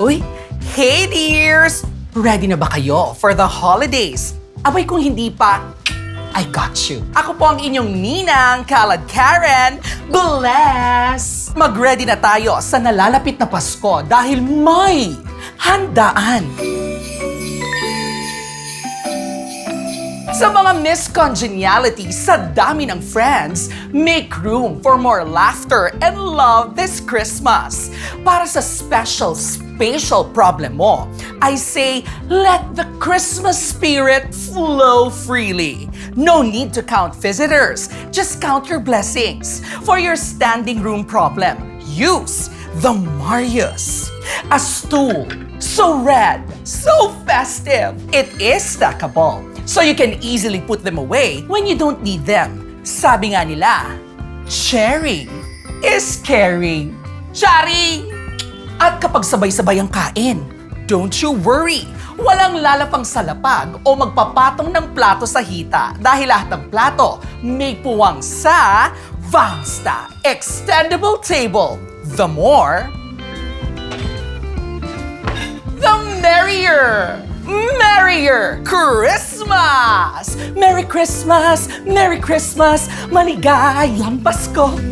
Uy, hey dears! Ready na ba kayo for the holidays? Abay kung hindi pa, I got you. Ako po ang inyong ninang, KaladKaren. Bless! Mag-ready na tayo sa nalalapit na Pasko dahil may handaan. Sa mga miscongenialities sa dami ng friends, make room for more laughter and love this Christmas. Para sa spatial problem mo, I say, let the Christmas spirit flow freely. No need to count visitors, just count your blessings. For your standing room problem, use the Marius. A stool, so red, so festive. It is stackable, so you can easily put them away when you don't need them. Sabi nga nila, sharing is caring. Sharing! At kapag sabay-sabay ang kain, don't you worry. Walang lalapang sa lapag o magpapatong ng plato sa hita dahil lahat ng plato may puwang sa Vangsta Extendable Table. The more, the merrier! Merrier Christmas! Merry Christmas! Merry Christmas! Maligayang Pasko!